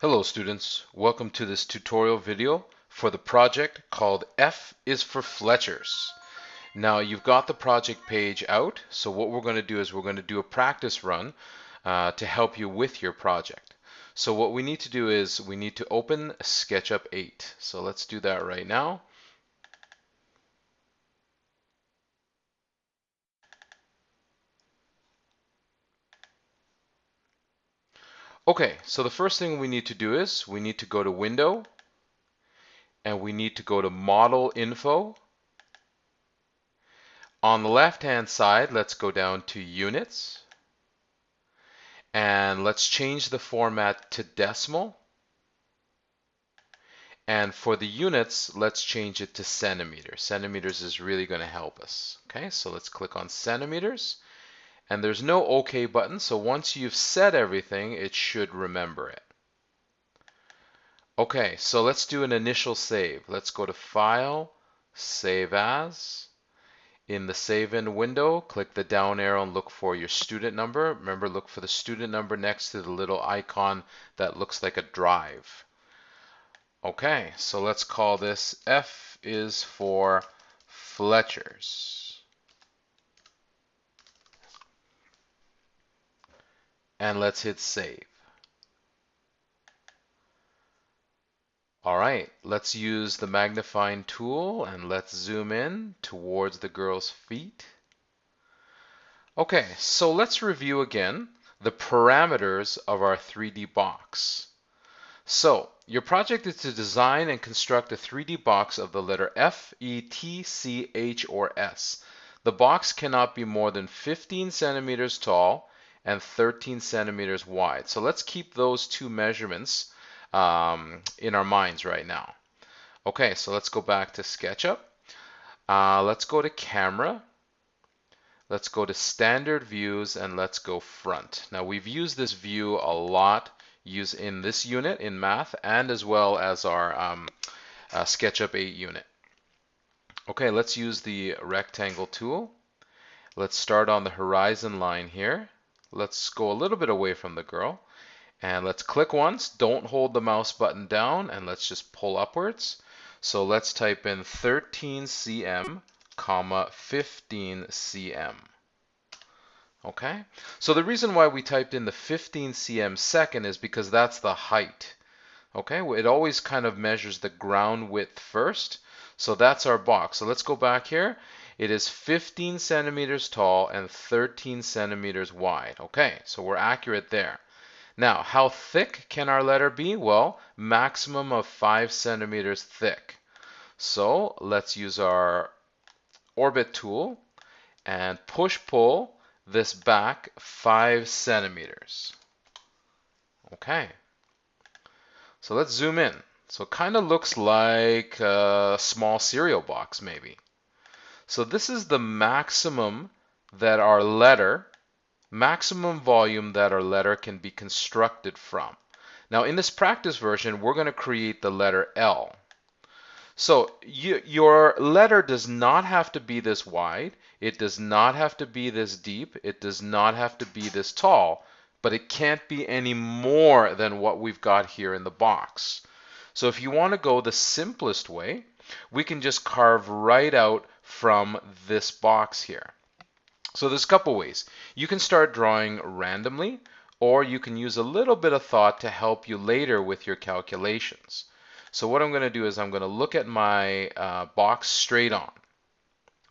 Hello students, welcome to this tutorial video for the project called F is for Fletchers. Now you've got the project page out, so what we're going to do is we're going to do a practice run to help you with your project. So what we need to do is we need to open SketchUp 8. So let's do that right now. Okay, so the first thing we need to do is we need to go to Window and we need to go to Model Info. On the left hand side, let's go down to Units. And let's change the format to decimal. And for the units, let's change it to centimeters. Centimeters is really going to help us. Okay, so let's click on centimeters. And there's no OK button, so once you've set everything, it should remember it. Okay, so let's do an initial save. Let's go to File, Save As. In the Save In window, click the down arrow and look for your student number. Remember, look for the student number next to the little icon that looks like a drive. Okay, so let's call this F is for Fletchers. And let's hit save. All right, let's use the magnifying tool and let's zoom in towards the girl's feet. Okay, so let's review again the parameters of our 3D box. So, your project is to design and construct a 3D box of the letter F, E, T, C, H, or S. The box cannot be more than 15 centimeters tall and 13 centimeters wide. So let's keep those two measurements in our minds right now. Okay, so let's go back to SketchUp. Let's go to Camera. Let's go to Standard Views and let's go Front. Now we've used this view a lot in this unit in math and as well as our SketchUp 8 unit. Okay, let's use the rectangle tool. Let's start on the horizon line here. Let's go a little bit away from the girl and let's click once. Don't hold the mouse button down and let's just pull upwards. So let's type in 13 cm, comma 15 cm. Okay, so the reason why we typed in the 15 cm second is because that's the height. Okay, it always kind of measures the ground width first. So that's our box. So let's go back here. It is 15 centimeters tall and 13 centimeters wide. Okay, so we're accurate there. Now, how thick can our letter be? Well, maximum of 5 centimeters thick. So let's use our orbit tool and push-pull this back 5 centimeters. Okay. So let's zoom in. So it kind of looks like a small cereal box maybe. So this is the maximum volume that our letter can be constructed from. Now in this practice version, we're going to create the letter L. So your letter does not have to be this wide. It does not have to be this deep. It does not have to be this tall, but it can't be any more than what we've got here in the box. So if you want to go the simplest way, we can just carve right out from this box here. So there's a couple ways. You can start drawing randomly, or you can use a little bit of thought to help you later with your calculations. So what I'm going to do is I'm going to look at my box straight on.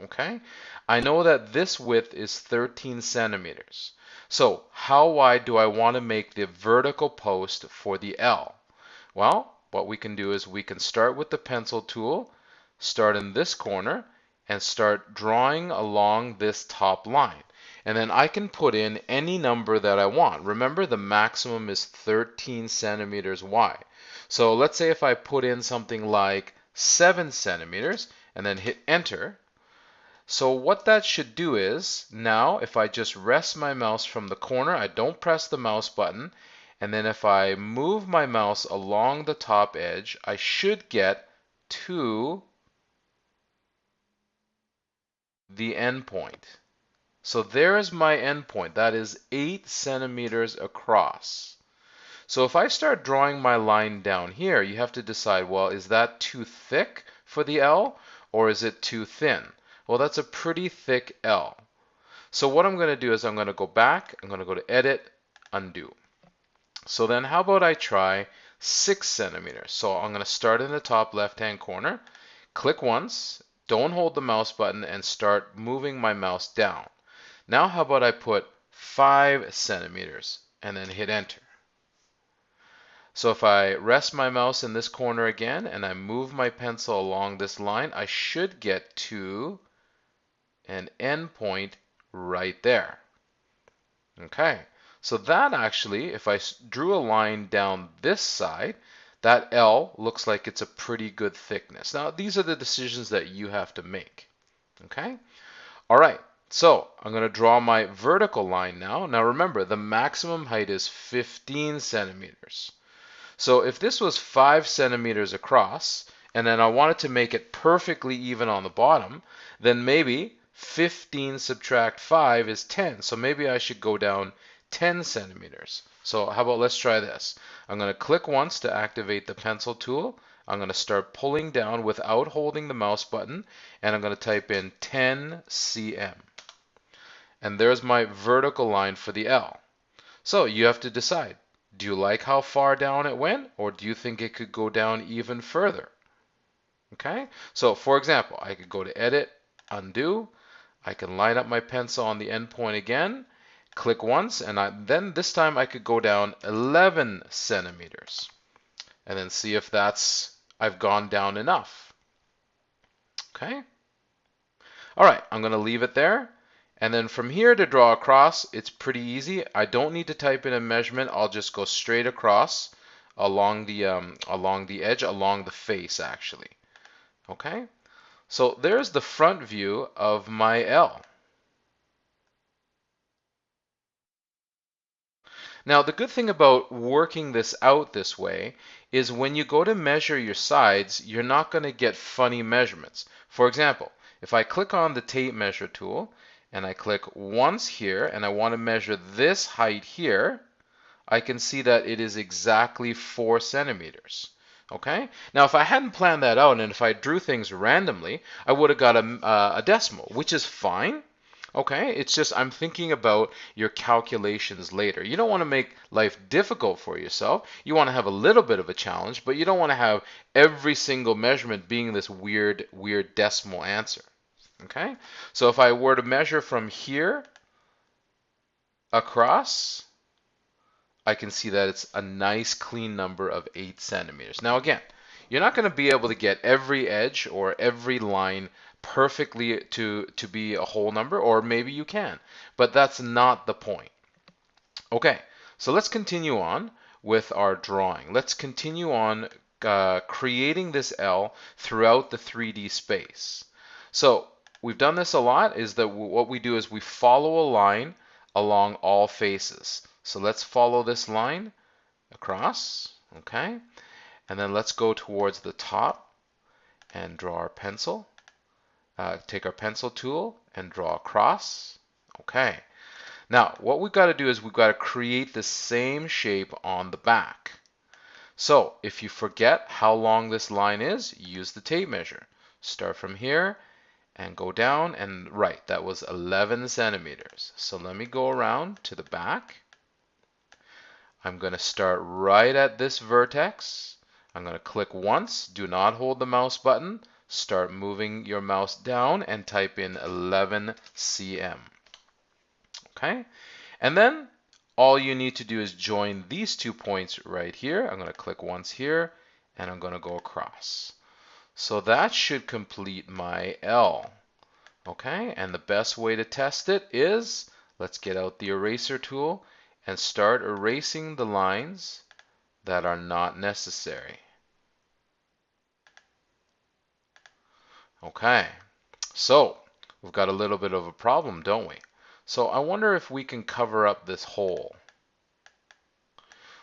Okay, I know that this width is 13 centimeters. So how wide do I want to make the vertical post for the L? Well, what we can do is we can start with the pencil tool, start in this corner, and start drawing along this top line. And then I can put in any number that I want. Remember, the maximum is 13 centimeters wide. So let's say if I put in something like 7 centimeters and then hit enter. So what that should do is, now if I just rest my mouse from the corner, I don't press the mouse button, and then if I move my mouse along the top edge, I should get to the end point. So there is my end point. That is 8 centimeters across. So if I start drawing my line down here, you have to decide, well, is that too thick for the L or is it too thin? Well, that's a pretty thick L. So what I'm going to do is I'm going to go back, I'm going to go to Edit, Undo. So then how about I try 6 centimeters? So I'm going to start in the top left-hand corner, click once, don't hold the mouse button, and start moving my mouse down. Now how about I put 5 centimeters and then hit enter. So if I rest my mouse in this corner again and I move my pencil along this line, I should get to an end point right there. Okay, so that actually, if I drew a line down this side, that L looks like it's a pretty good thickness. Now, these are the decisions that you have to make. Okay, all right, so I'm going to draw my vertical line now. Now remember, the maximum height is 15 centimeters. So if this was 5 centimeters across, and then I wanted to make it perfectly even on the bottom, then maybe 15 subtract 5 is 10. So maybe I should go down 10 centimeters. So how about let's try this. I'm going to click once to activate the pencil tool. I'm going to start pulling down without holding the mouse button, and I'm going to type in 10 cm. And there's my vertical line for the L. So you have to decide. Do you like how far down it went, or do you think it could go down even further? Okay, so for example, I could go to Edit, Undo. I can line up my pencil on the end point again, click once, and then this time I could go down 11 centimeters and then see if I've gone down enough. Okay, all right, I'm going to leave it there. And then from here to draw across, it's pretty easy. I don't need to type in a measurement. I'll just go straight across along the edge, along the face actually. Okay, so there's the front view of my L. Now the good thing about working this out this way is when you go to measure your sides, you're not going to get funny measurements. For example, if I click on the tape measure tool, and I click once here and I want to measure this height here, I can see that it is exactly 4 centimeters. Okay? Now, if I hadn't planned that out and if I drew things randomly, I would have got a decimal, which is fine. Okay? It's just I'm thinking about your calculations later. You don't want to make life difficult for yourself. You want to have a little bit of a challenge, but you don't want to have every single measurement being this weird decimal answer. Okay, so if I were to measure from here across, I can see that it's a nice clean number of 8 centimeters. Now again, you're not going to be able to get every edge or every line perfectly to be a whole number, or maybe you can, but that's not the point. Okay, so let's continue on with our drawing. Let's continue on creating this L throughout the 3D space. So we've done this a lot, is that what we do is we follow a line along all faces. So let's follow this line across, okay? And then let's go towards the top and draw our pencil. Take our pencil tool and draw across, okay? Now, what we've got to do is we've got to create the same shape on the back. So if you forget how long this line is, use the tape measure. Start from here and go down, and right, that was 11 centimeters. So let me go around to the back. I'm going to start right at this vertex. I'm going to click once, do not hold the mouse button, start moving your mouse down and type in 11 cm. Okay, and then all you need to do is join these 2 points right here. I'm going to click once here and I'm going to go across. So that should complete my L. Okay, and the best way to test it is, let's get out the eraser tool and start erasing the lines that are not necessary. Okay, so we've got a little bit of a problem, don't we? So I wonder if we can cover up this hole.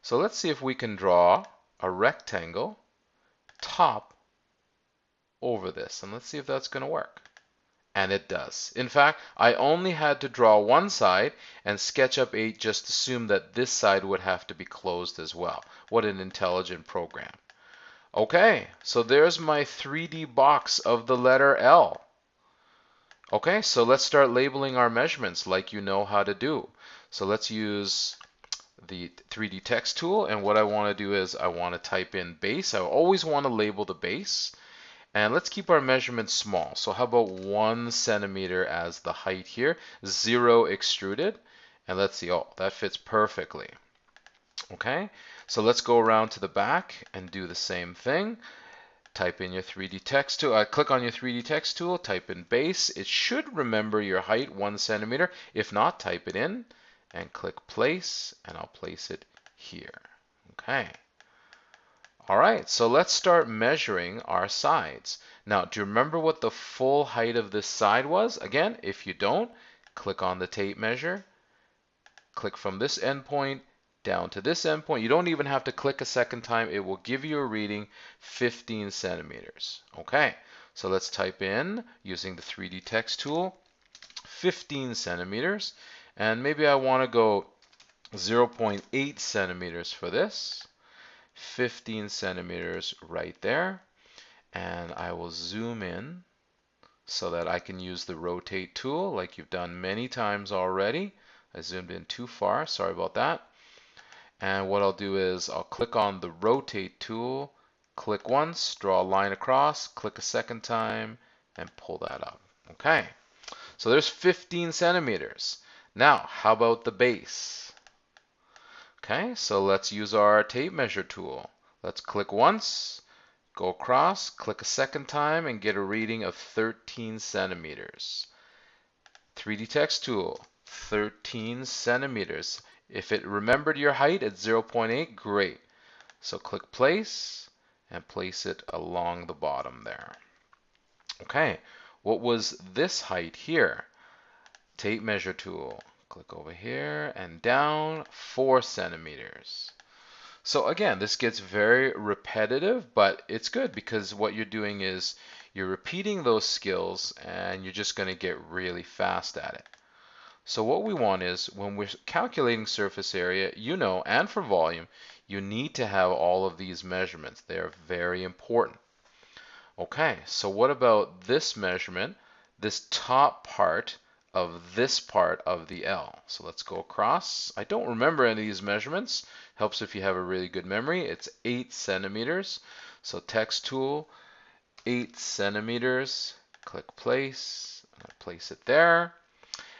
So let's see if we can draw a rectangle top over this, and let's see if that's going to work. And it does. In fact, I only had to draw one side, and SketchUp 8 just assumed that this side would have to be closed as well. What an intelligent program. Okay, so there's my 3D box of the letter L. Okay, so let's start labeling our measurements like you know how to do. So let's use the 3D text tool, and what I want to do is I want to type in base. I always want to label the base. And let's keep our measurements small. So how about 1 centimeter as the height here, 0 extruded, and let's see, oh, that fits perfectly. Okay, so let's go around to the back and do the same thing. Type in your 3D text tool, click on your 3D text tool, type in base. It should remember your height, 1 centimeter. If not, type it in and click place, and I'll place it here. Okay. All right, so let's start measuring our sides. Now, do you remember what the full height of this side was? Again, if you don't, click on the tape measure, click from this endpoint down to this endpoint. You don't even have to click a second time. It will give you a reading 15 centimeters. Okay, so let's type in, using the 3D text tool, 15 centimeters. And maybe I want to go 0.8 centimeters for this. 15 centimeters right there, and I will zoom in so that I can use the rotate tool like you've done many times already. I zoomed in too far, sorry about that. And what I'll do is I'll click on the rotate tool, click once, draw a line across, click a second time, and pull that up. Okay, so there's 15 centimeters. Now, how about the base? Okay, so let's use our tape measure tool. Let's click once, go across, click a second time, and get a reading of 13 centimeters. 3D text tool, 13 centimeters. If it remembered your height at 0.8, great. So click place and place it along the bottom there. Okay, what was this height here? Tape measure tool. Click over here and down 4 centimeters. So again, this gets very repetitive, but it's good because what you're doing is you're repeating those skills and you're just going to get really fast at it. So what we want is when we're calculating surface area, you know, and for volume, you need to have all of these measurements. They're very important. Okay, so what about this measurement, this top part of this part of the L? So let's go across. I don't remember any of these measurements. Helps if you have a really good memory. It's 8 centimeters. So text tool, 8 centimeters. Click place. I'm going to place it there.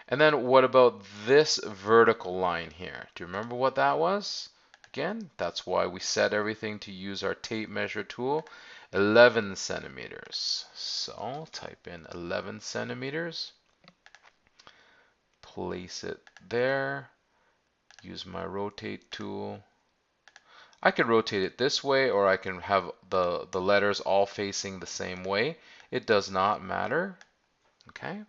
And then what about this vertical line here? Do you remember what that was? Again, that's why we set everything to use our tape measure tool. 11 centimeters. So type in 11 centimeters. Place it there. Use my rotate tool. I can rotate it this way, or I can have the letters all facing the same way. It does not matter. Okay.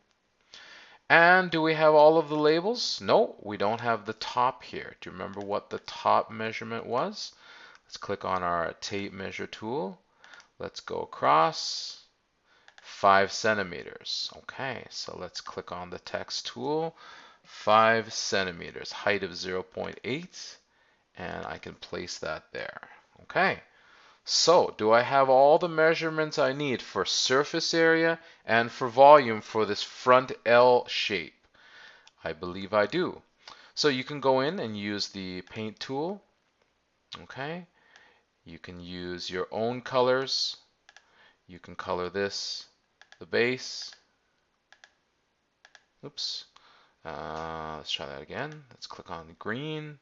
And do we have all of the labels? No, we don't have the top here. Do you remember what the top measurement was? Let's click on our tape measure tool. Let's go across 5 centimeters. Okay, so let's click on the text tool. 5 centimeters, height of 0.8, and I can place that there. Okay, so do I have all the measurements I need for surface area and for volume for this front L shape? I believe I do. So you can go in and use the paint tool. Okay, you can use your own colors. You can color this, the base. Oops. Let's try that again. Let's click on green.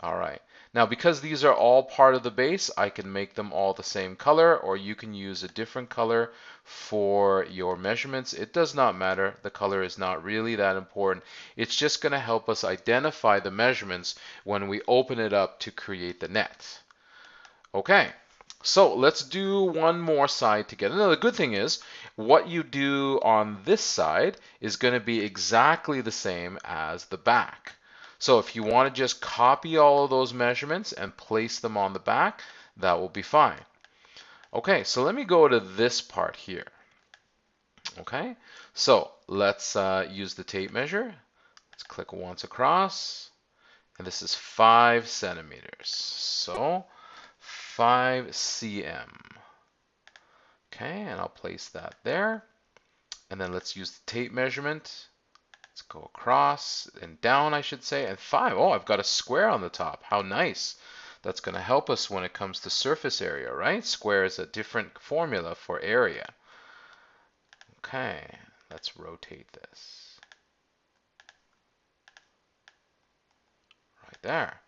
All right. Now, because these are all part of the base, I can make them all the same color, or you can use a different color for your measurements. It does not matter. The color is not really that important. It's just going to help us identify the measurements when we open it up to create the net. Okay. So let's do one more side together. Now, the good thing is what you do on this side is going to be exactly the same as the back. So if you want to just copy all of those measurements and place them on the back, that will be fine. Okay, so let me go to this part here. Okay, so let's use the tape measure. Let's click once across, and this is 5 centimeters. So 5 cm. Okay, and I'll place that there. And then let's use the tape measurement. Let's go across and down, I should say, and 5. Oh, I've got a square on the top. How nice. That's going to help us when it comes to surface area, right? Square is a different formula for area. Okay, let's rotate this. Right there.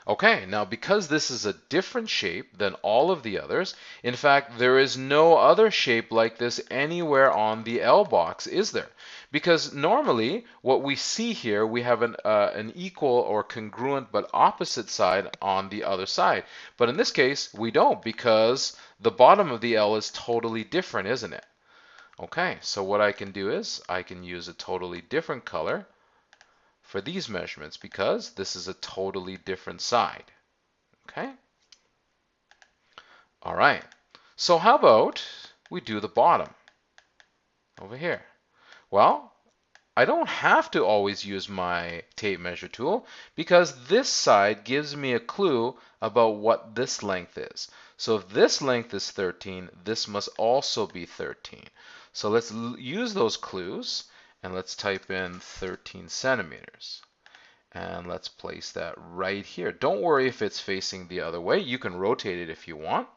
Okay, now because this is a different shape than all of the others, in fact, there is no other shape like this anywhere on the L box, is there? Because normally what we see here, we have an equal or congruent but opposite side on the other side. But in this case, we don't because the bottom of the L is totally different, isn't it? Okay, so what I can do is I can use a totally different color for these measurements because this is a totally different side. Okay? All right. So how about we do the bottom over here? Well, I don't have to always use my tape measure tool because this side gives me a clue about what this length is. So if this length is 13, this must also be 13. So let's use those clues and let's type in 13 centimeters. And let's place that right here. Don't worry if it's facing the other way. You can rotate it if you want.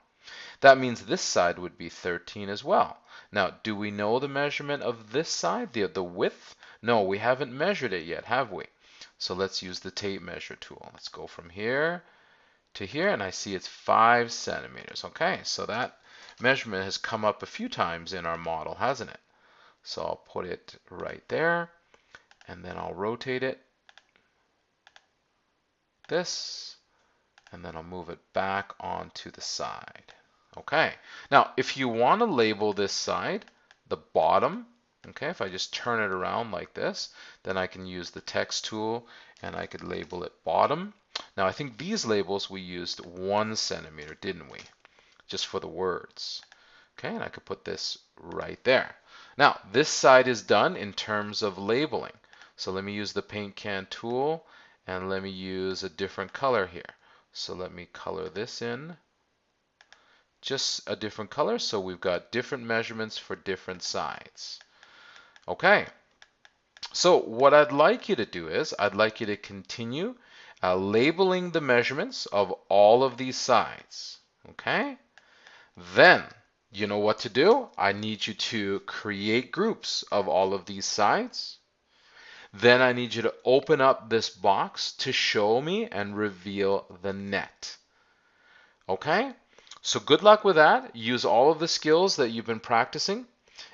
That means this side would be 13 as well. Now, do we know the measurement of this side, the width? No, we haven't measured it yet, have we? So let's use the tape measure tool. Let's go from here to here, and I see it's 5 centimeters. Okay, so that measurement has come up a few times in our model, hasn't it? So I'll put it right there, and then I'll rotate it this, and then I'll move it back onto the side. Okay, now if you want to label this side, the bottom, okay, if I just turn it around like this, then I can use the text tool and I could label it bottom. Now I think these labels we used 1 centimeter, didn't we? Just for the words. Okay, and I could put this right there. Now this side is done in terms of labeling. So let me use the paint can tool and let me use a different color here. So let me color this in just a different color, so we've got different measurements for different sides. Okay, so what I'd like you to do is I'd like you to continue labeling the measurements of all of these sides. Okay, then you know what to do. I need you to create groups of all of these sides. Then I need you to open up this box to show me and reveal the net. Okay? So good luck with that. Use all of the skills that you've been practicing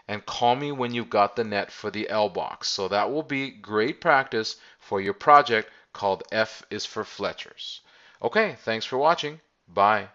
and call me when you've got the net for the L box. So that will be great practice for your project called F is for Fletchers. Okay, thanks for watching. Bye.